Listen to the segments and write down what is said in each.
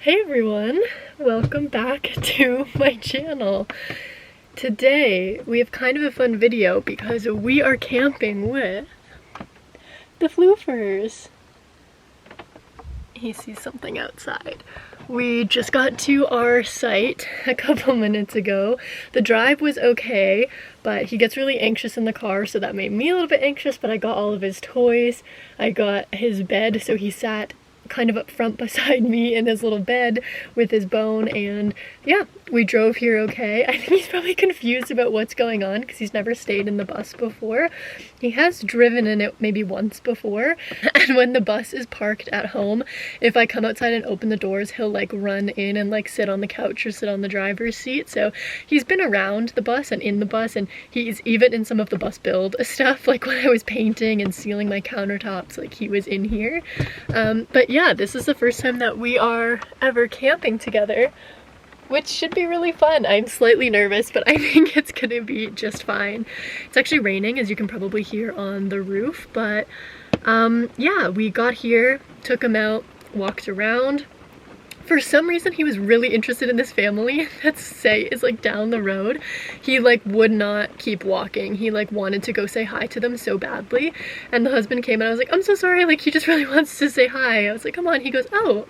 Hey everyone, welcome back to my channel. Today we have kind of a fun video because we are camping with the floofers. He sees something outside. We just got to our site a couple minutes ago. The drive was okay, but he gets really anxious in the car, so that made me a little bit anxious, but I got all of his toys. I got his bed, so he sat kind of up front beside me in his little bed with his bone, and yeah, we drove here okay. I think he's probably confused about what's going on because he's never stayed in the bus before. He has driven in it maybe once before, and when the bus is parked at home, if I come outside and open the doors, he'll like run in and like sit on the couch or sit on the driver's seat. So he's been around the bus and in the bus, and he's even in some of the bus build stuff, like when I was painting and sealing my countertops, like he was in here. But yeah, this is the first time that we are ever camping together, which should be really fun. I'm slightly nervous, but I think it's gonna be just fine. It's actually raining, as you can probably hear on the roof, but yeah, we got here, took him out, walked around. For some reason, he was really interested in this family that is like down the road. He like would not keep walking. He like wanted to go say hi to them so badly. And the husband came and I was like, I'm so sorry, like he just really wants to say hi. I was like, come on. He goes, oh,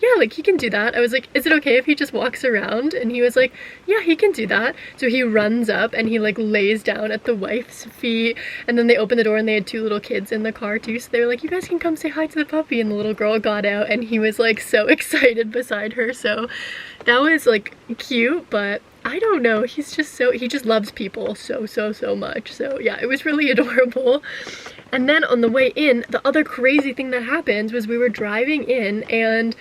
yeah, like he can do that. I was like, is it okay if he just walks around? And he was like, yeah, he can do that. So he runs up and he like lays down at the wife's feet, and then they opened the door and they had two little kids in the car too. So they were like, you guys can come say hi to the puppy. And the little girl got out and he was like so excited beside her. So that was like cute, but I don't know, he's just so, he just loves people so much. So yeah, it was really adorable. And then on the way in, the other crazy thing that happened was we were driving in and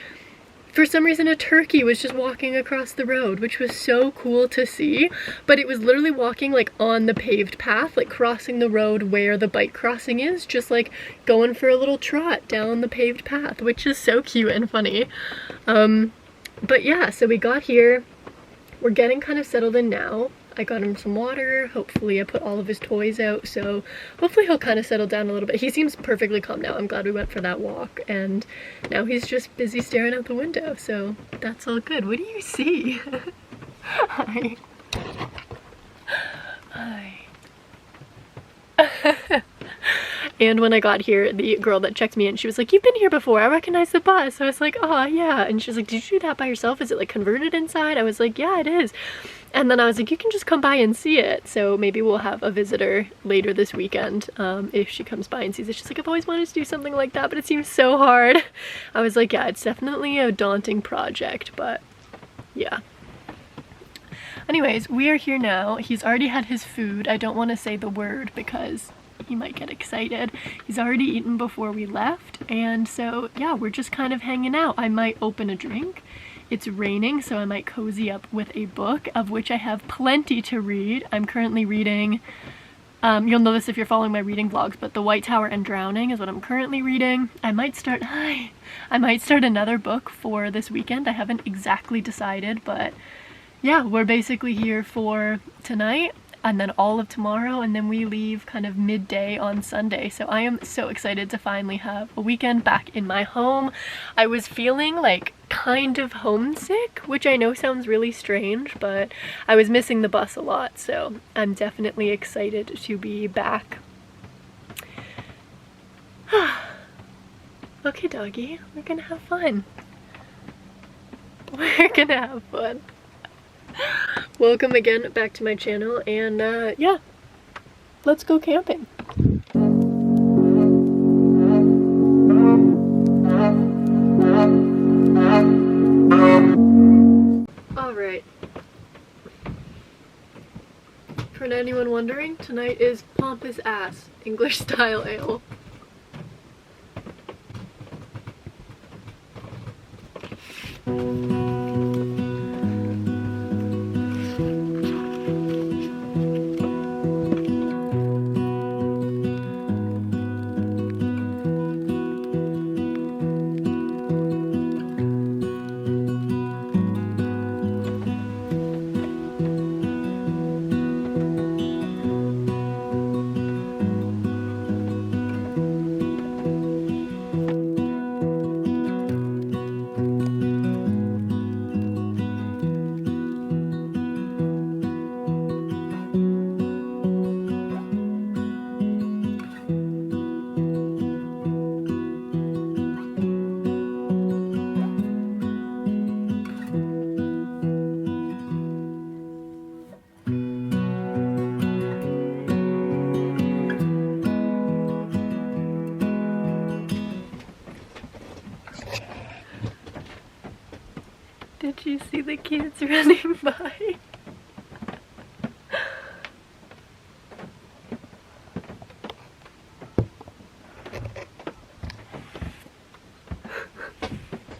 for some reason a turkey was just walking across the road, which was so cool to see. But it was literally walking like on the paved path, like crossing the road where the bike crossing is, just like going for a little trot down the paved path, which is so cute and funny. But yeah, so we got here. We're getting kind of settled in now. I got him some water. Hopefully I put all of his toys out, so hopefully he'll kind of settle down a little bit. He seems perfectly calm now. I'm glad we went for that walk, and now he's just busy staring out the window, so that's all good. What do you see? Hi. Hi. And when I got here, the girl that checked me in, she was like, you've been here before, I recognize the bus. I was like, oh yeah. And she was like, did you do that by yourself? Is it like converted inside? I was like, yeah, it is. And then I was like, you can just come by and see it. So maybe we'll have a visitor later this weekend if she comes by and sees it. She's like, I've always wanted to do something like that, but it seems so hard. I was like, yeah, it's definitely a daunting project, but yeah. Anyways, we are here now. He's already had his food. I don't want to say the word because he might get excited. He's already eaten before we left, and so yeah, we're just kind of hanging out. I might open a drink. It's raining, so I might cozy up with a book, of which I have plenty to read. I'm currently reading, you'll know this if you're following my reading vlogs, but The White Tower and Drowning is what I'm currently reading. I might start another book for this weekend. I haven't exactly decided, but yeah, we're basically here for tonight and then all of tomorrow, and then we leave kind of midday on Sunday. So I am so excited to finally have a weekend back in my home. I was feeling like kind of homesick, which I know sounds really strange, but I was missing the bus a lot, so I'm definitely excited to be back. Okay, doggy, we're gonna have fun. We're gonna have fun. Welcome again back to my channel, and yeah, let's go camping. Alright. For anyone wondering, tonight is Pompous Ass English style ale. Did you see the kids running by?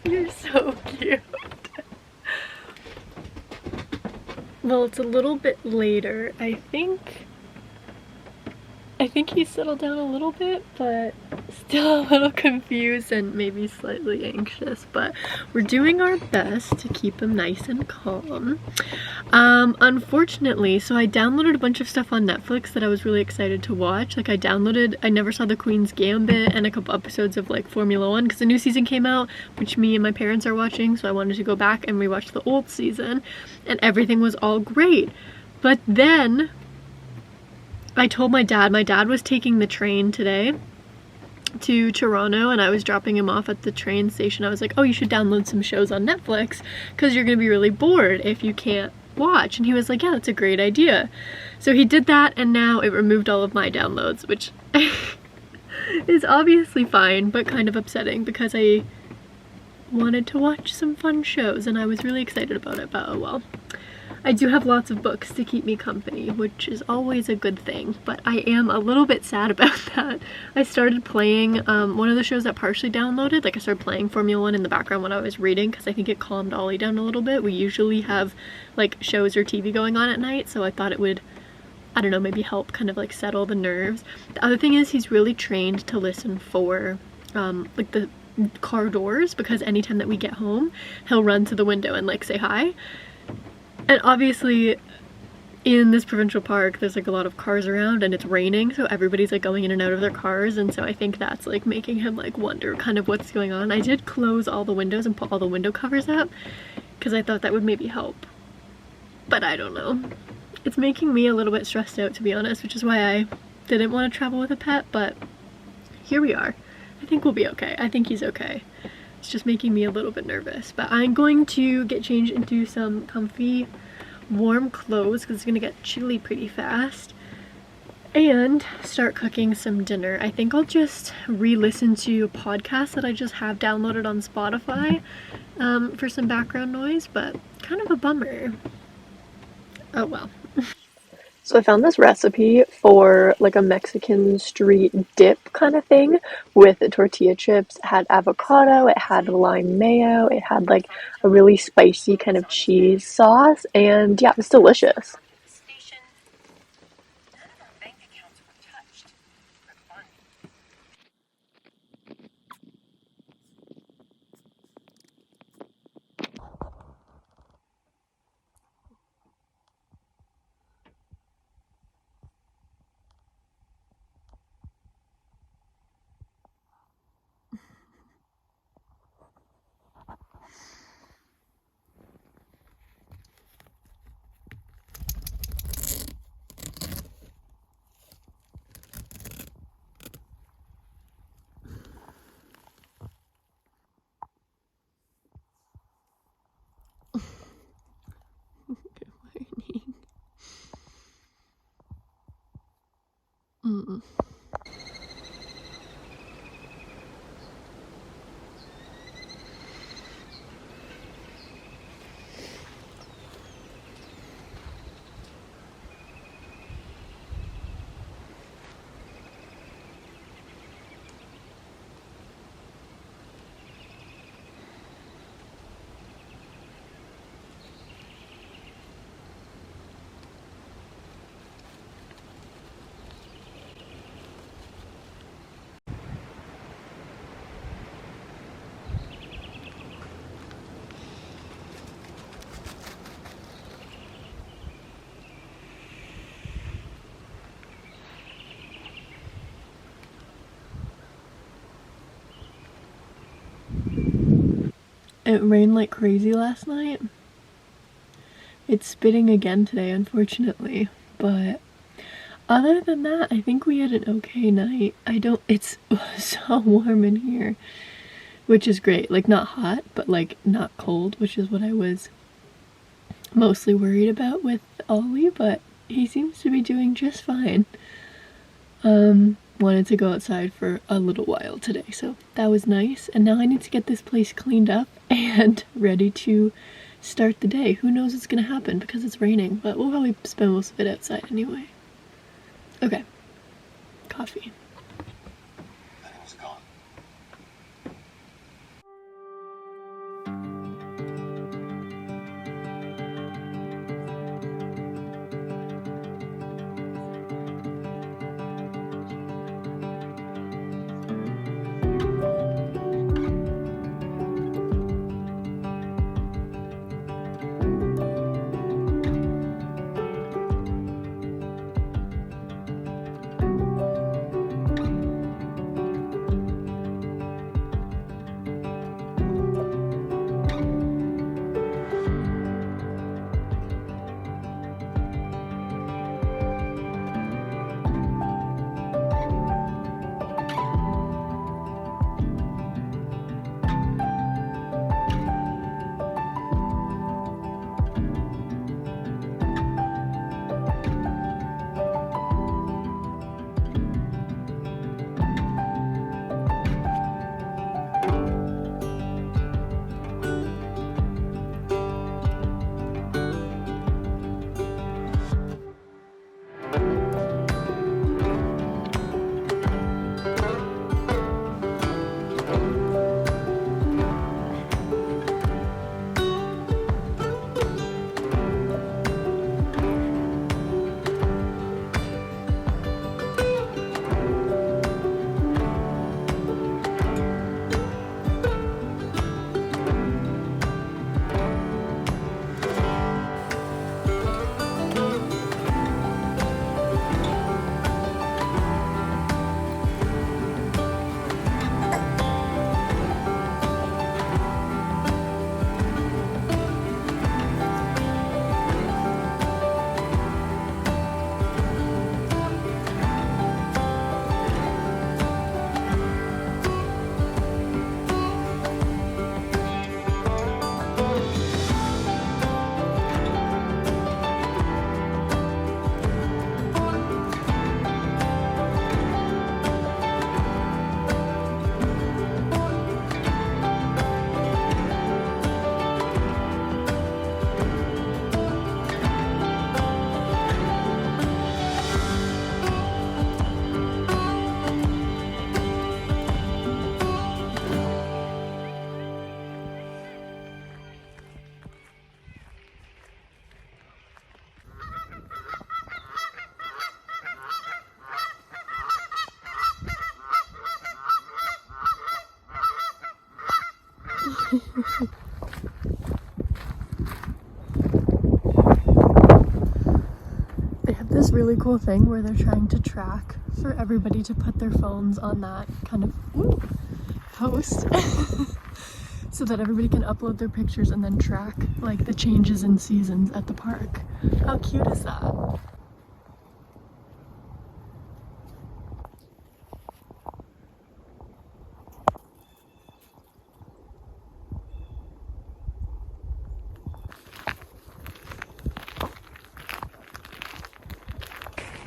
You're so cute. Well, it's a little bit later. I think he settled down a little bit, but still a little confused and maybe slightly anxious, but we're doing our best to keep him nice and calm. Unfortunately, so I downloaded a bunch of stuff on Netflix that I was really excited to watch. Like I never saw The Queen's Gambit and a couple episodes of like Formula One because the new season came out, which me and my parents are watching, so I wanted to go back and rewatch the old season, and everything was all great. But then I told my dad was taking the train today to Toronto and I was dropping him off at the train station. I was like, oh, you should download some shows on Netflix because you're gonna be really bored if you can't watch. And he was like, yeah, that's a great idea. So he did that, and now it removed all of my downloads, which is obviously fine, but kind of upsetting because I wanted to watch some fun shows and I was really excited about it, but oh well. I do have lots of books to keep me company, which is always a good thing, but I am a little bit sad about that. I started playing one of the shows that partially downloaded. Like I started playing Formula One in the background when I was reading because I think it calmed Ollie down a little bit. We usually have like shows or TV going on at night, so I thought it would, I don't know, maybe help kind of like settle the nerves. The other thing is he's really trained to listen for like the car doors, because anytime that we get home, he'll run to the window and like say hi. And obviously in this provincial park there's like a lot of cars around and it's raining, so everybody's like going in and out of their cars, and so I think that's like making him like wonder kind of what's going on. I did close all the windows and put all the window covers up because I thought that would maybe help, but I don't know. It's making me a little bit stressed out, to be honest, which is why I didn't want to travel with a pet, but here we are. I think we'll be okay. I think he's okay. It's just making me a little bit nervous, but I'm going to get changed into some comfy warm clothes because it's gonna get chilly pretty fast, and start cooking some dinner. I think I'll just re-listen to a podcast that I just have downloaded on Spotify for some background noise, but kind of a bummer. Oh well. So I found this recipe for like a Mexican street dip kind of thing with tortilla chips. It had avocado, it had lime mayo, it had like a really spicy kind of cheese sauce, and yeah, it's delicious. Mm-mm. It rained like crazy last night. It's spitting again today, unfortunately, but other than that, I think we had an okay night. It's so warm in here, which is great. Like, not hot, but like not cold, which is what I was mostly worried about with Ollie, but he seems to be doing just fine. Wanted to go outside for a little while today, so that was nice. And now I need to get this place cleaned up and ready to start the day. Who knows what's gonna happen because it's raining, but we'll probably spend most of it outside anyway. Okay, coffee. They have this really cool thing where they're trying to track for everybody to put their phones on that kind of post so that everybody can upload their pictures and then track like the changes in seasons at the park. How cute is that?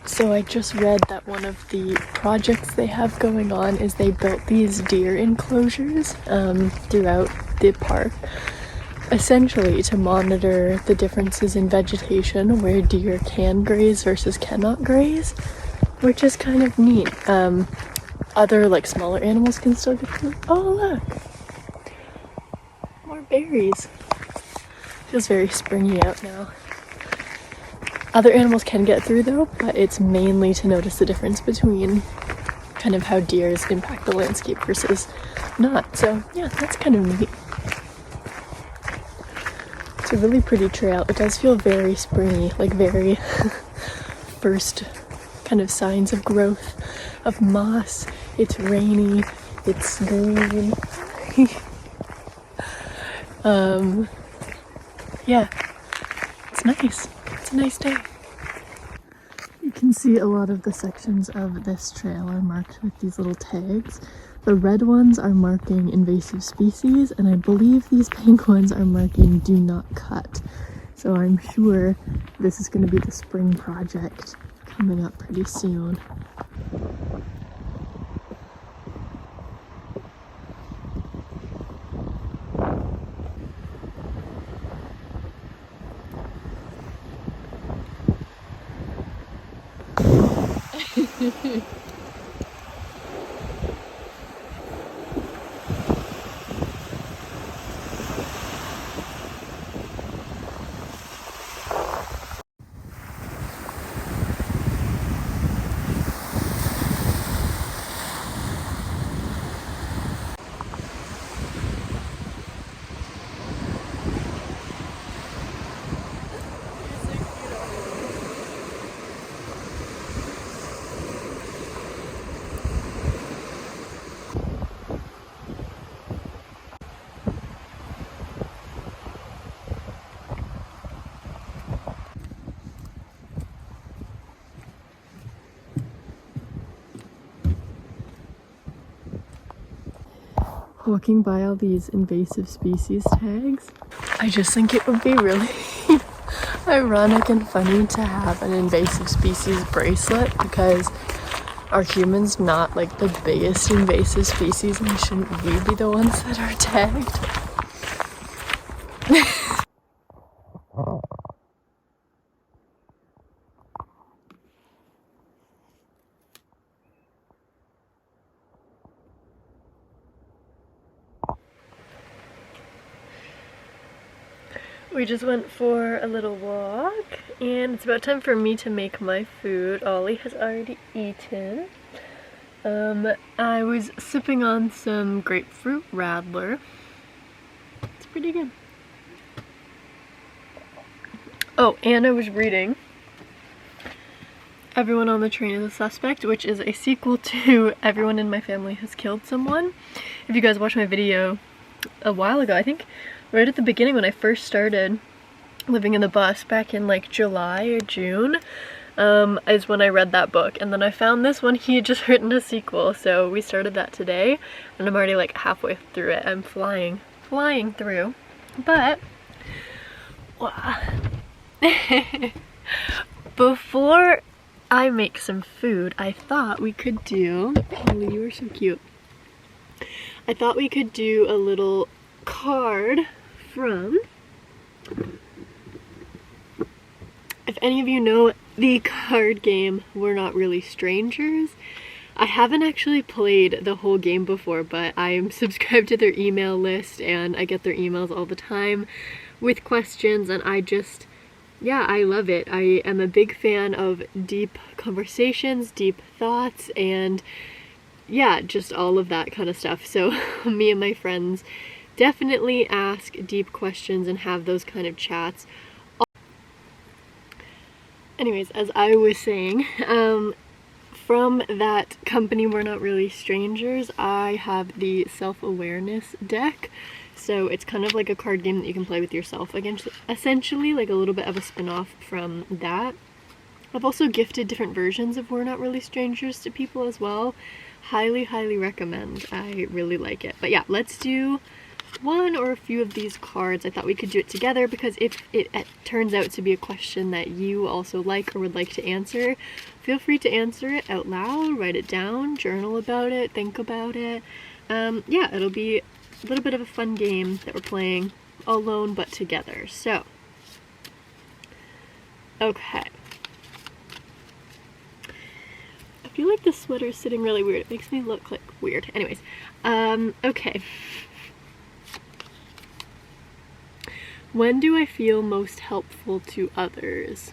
So I just read that one of the projects they have going on is they built these deer enclosures throughout the park, essentially to monitor the differences in vegetation where deer can graze versus cannot graze, which is kind of neat. Other like smaller animals can still get through. Oh look! More berries. Feels very springy out now. Other animals can get through though, but it's mainly to notice the difference between kind of how deers impact the landscape versus not. So yeah, that's kind of neat. It's a really pretty trail. It does feel very springy, like very first kind of signs of growth of moss. It's rainy, it's green. Yeah, it's nice. It's a nice day. You can see a lot of the sections of this trail are marked with these little tags. The red ones are marking invasive species, and I believe these pink ones are marking do not cut. So I'm sure this is going to be the spring project coming up pretty soon. Walking by all these invasive species tags, I just think it would be really ironic and funny to have an invasive species bracelet, because are humans not like the biggest invasive species, and shouldn't we be the ones that are tagged? We just went for a little walk, and it's about time for me to make my food. Ollie has already eaten. I was sipping on some grapefruit radler. It's pretty good. Oh, and I was reading Everyone on the Train is a Suspect, which is a sequel to Everyone in My Family Has Killed Someone. If you guys watched my video a while ago, I think right at the beginning when I first started living in the bus back in like July or June, is when I read that book, and then I found this one. He had just written a sequel, so we started that today, and I'm already like halfway through it. I'm flying through, but before I make some food, I thought we could do, Holly, you are so cute. I thought we could do a little card from, if any of you know the card game We're Not Really Strangers. I haven't actually played the whole game before, but I am subscribed to their email list and I get their emails all the time with questions, and I love it. I am a big fan of deep conversations, deep thoughts, and yeah, just all of that kind of stuff. So me and my friends definitely ask deep questions and have those kind of chats. Anyways, as I was saying, from that company We're Not Really Strangers, I have the self-awareness deck. So it's kind of like a card game that you can play with yourself, against essentially like a little bit of a spin-off from that. I've also gifted different versions of We're Not Really Strangers to people as well. Highly recommend. I really like it. But yeah, let's do one or a few of these cards. I thought we could do it together because if it turns out to be a question that you also like or would like to answer, feel free to answer it out loud, write it down, journal about it, think about it. Yeah, it'll be a little bit of a fun game that we're playing alone but together. So, okay. I feel like this sweater is sitting really weird. It makes me look like weird. Anyways, okay. When do I feel most helpful to others?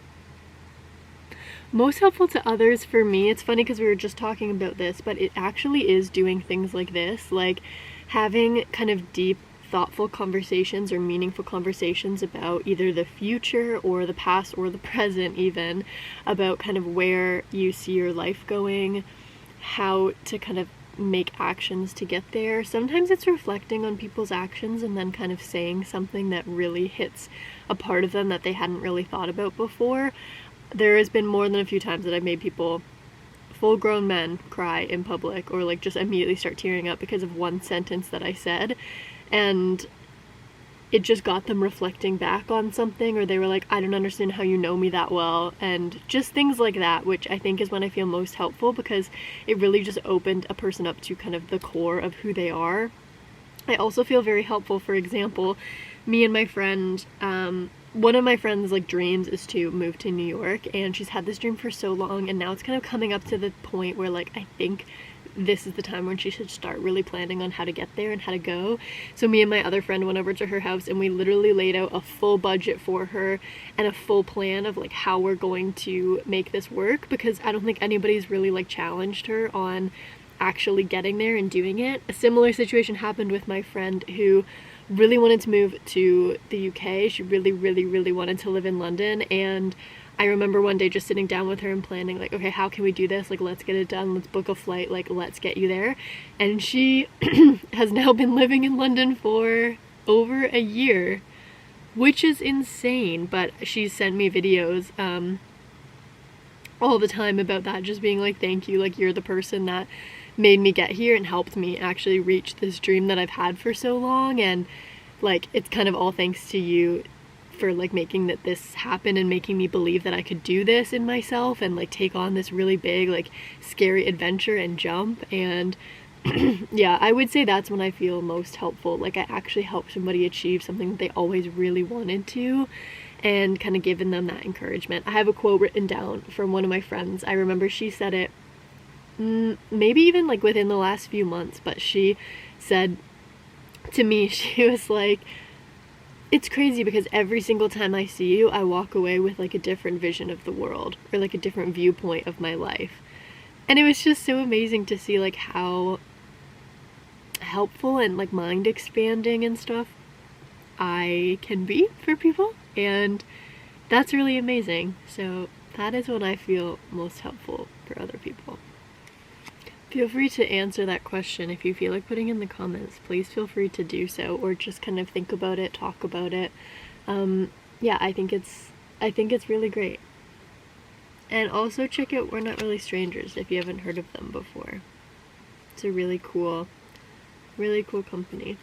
Most helpful to others for me, it's funny because we were just talking about this, but it actually is doing things like this, like having kind of deep, thoughtful conversations or meaningful conversations about either the future or the past or the present even, about kind of where you see your life going, how to kind of make actions to get there. Sometimes it's reflecting on people's actions and then kind of saying something that really hits a part of them that they hadn't really thought about before. There has been more than a few times that I've made people, full-grown men, cry in public or like just immediately start tearing up because of one sentence that I said, and it just got them reflecting back on something, or they were like, I don't understand how you know me that well, and just things like that, which I think is when I feel most helpful because it really just opened a person up to kind of the core of who they are. I also feel very helpful, for example, me and my friend one of my friends' like dreams is to move to New York, and she's had this dream for so long, and now it's kind of coming up to the point where like I think this is the time when she should start really planning on how to get there and how to go. So me and my other friend went over to her house and we literally laid out a full budget for her and a full plan of like how we're going to make this work, because I don't think anybody's really like challenged her on actually getting there and doing it. A similar situation happened with my friend who really wanted to move to the UK. She really wanted to live in London, and I remember one day just sitting down with her and planning like, okay, how can we do this? Like, let's get it done. Let's book a flight. Like, let's get you there. And she has now been living in London for over a year, which is insane. But she sent me videos all the time about that, just being like, thank you. Like, you're the person that made me get here and helped me actually reach this dream that I've had for so long. And like, it's kind of all thanks to you for like making this happen and making me believe that I could do this in myself and like take on this really big like scary adventure and jump. And yeah, I would say that's when I feel most helpful. Like, I actually helped somebody achieve something that they always really wanted to, and kind of given them that encouragement. I have a quote written down from one of my friends. I remember she said it maybe even like within the last few months, but she said to me, she was like, it's crazy because every single time I see you, I walk away with like a different vision of the world, or like a different viewpoint of my life. And it was just so amazing to see like how helpful and like mind expanding and stuff I can be for people, and that's really amazing. So that is when I feel most helpful for other people. Feel free to answer that question if you feel like putting in the comments. Please feel free to do so, or just kind of think about it, talk about it. Yeah, I think it's really great. And also check out We're Not Really Strangers if you haven't heard of them before. It's a really cool company.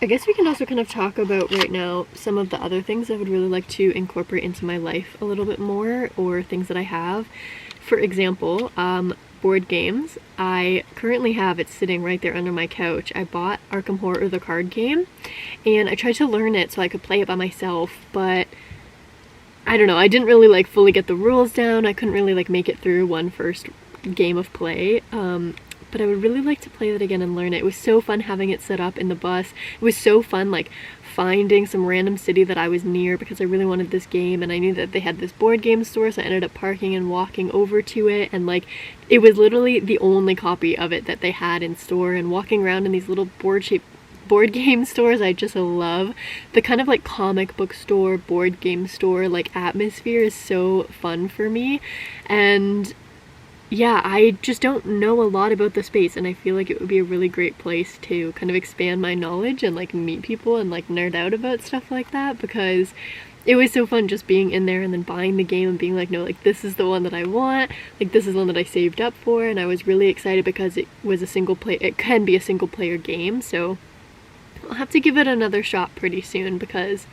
I guess we can also kind of talk about right now some of the other things I would really like to incorporate into my life a little bit more, or things that I have. For example, board games. I currently have it sitting right there under my couch. I bought Arkham Horror, the card game, and I tried to learn it so I could play it by myself, but I don't know, I didn't really like fully get the rules down. I couldn't really like make it through one first game of play, but I would really like to play that again and learn it. It was so fun having it set up in the bus. It was so fun like finding some random city that I was near because I really wanted this game, and I knew that they had this board game store, so I ended up parking and walking over to it, and like it was literally the only copy of it that they had in store. And walking around in these little board game stores, I just love the kind of like comic book store, board game store like atmosphere is so fun for me. And yeah, I just don't know a lot about the space, and I feel like it would be a really great place to kind of expand my knowledge and like meet people and like nerd out about stuff like that, because it was so fun just being in there and then buying the game and being like, no, like this is the one that I want, like this is the one that I saved up for. And I was really excited because it was it can be a single player game, so I'll have to give it another shot pretty soon, because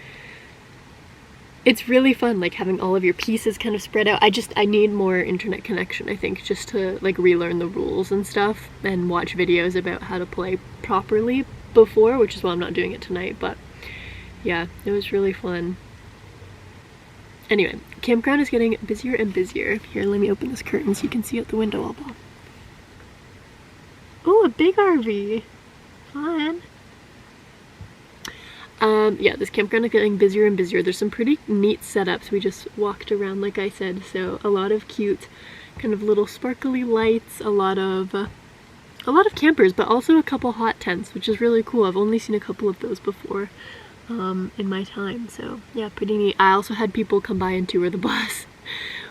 it's really fun, like having all of your pieces kind of spread out. I need more internet connection, I think, just to like relearn the rules and stuff and watch videos about how to play properly before, which is why I'm not doing it tonight. But yeah, it was really fun. Anyway, campground is getting busier and busier. Here, let me open this curtain so you can see out the window all well. Oh, a big RV. Fun. Yeah, this campground is getting busier and busier. There's some pretty neat setups. We just walked around, like I said, so a lot of cute kind of little sparkly lights, a lot of campers, but also a couple hot tents, which is really cool. I've only seen a couple of those before in my time, so yeah, pretty neat. I also had people come by and tour the bus,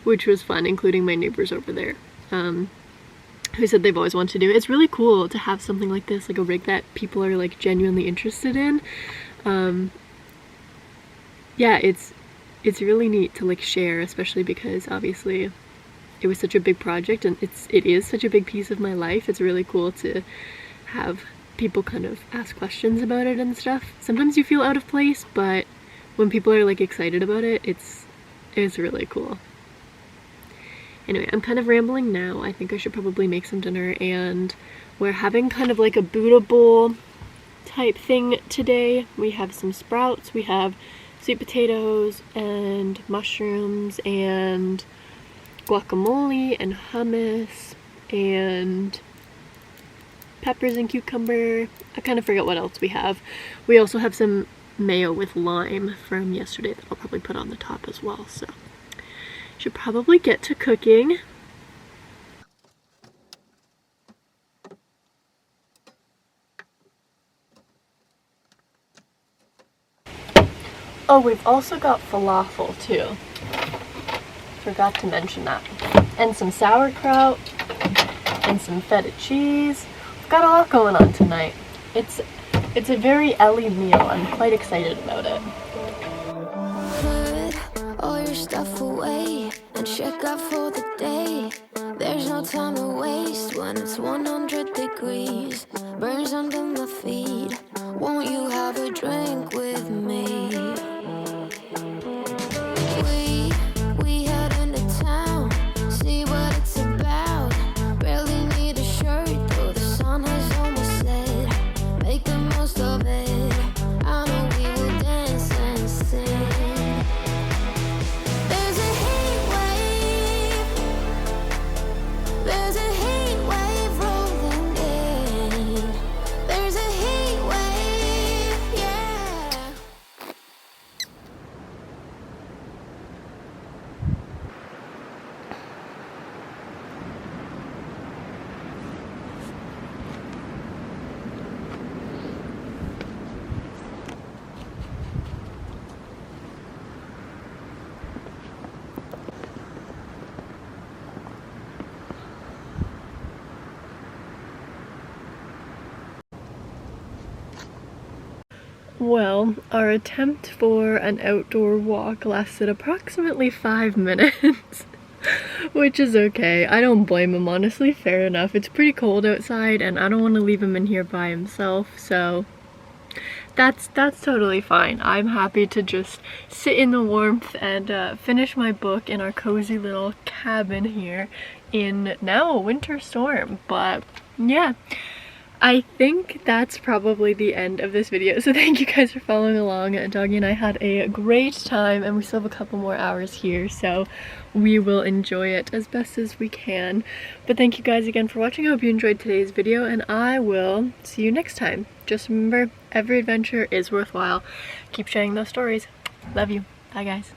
which was fun, including my neighbors over there, who said they've always wanted to do it. It's really cool to have something like this, like a rig that people are like genuinely interested in. Yeah, it's really neat to like share, especially because obviously it was such a big project, and it is such a big piece of my life. It's really cool to have people kind of ask questions about it and stuff. Sometimes you feel out of place, but when people are like excited about it, it's really cool. Anyway, I'm kind of rambling now. I think I should probably make some dinner, and we're having kind of like a Buddha bowl type thing today. We have some sprouts, we have sweet potatoes and mushrooms and guacamole and hummus and peppers and cucumber. I kind of forget what else we have. We also have some mayo with lime from yesterday that I'll probably put on the top as well, so should probably get to cooking. Oh, we've also got falafel too. Forgot to mention that. And some sauerkraut and some feta cheese. We've got a lot going on tonight. It's a very Ellie meal. I'm quite excited about it. Put all your stuff away and check out for the day. There's no time to waste when it's 100 degrees. Burns under my feet. Won't you have a drink with me? We head into town, see what it's about. Barely need a shirt though the sun has almost set. Make the most of it. I know we will dance and sing. There's a heat wave. There's a heat wave rolling in. There's a heat wave, yeah. Well, our attempt for an outdoor walk lasted approximately 5 minutes, which is okay. I don't blame him, honestly, fair enough. It's pretty cold outside and I don't want to leave him in here by himself, so that's totally fine. I'm happy to just sit in the warmth and finish my book in our cozy little cabin here in now a winter storm, but yeah. I think that's probably the end of this video, so thank you guys for following along. Doggy and I had a great time and we still have a couple more hours here, so we will enjoy it as best as we can. But thank you guys again for watching. I hope you enjoyed today's video and I will see you next time. Just remember, every adventure is worthwhile. Keep sharing those stories. Love you. Bye guys.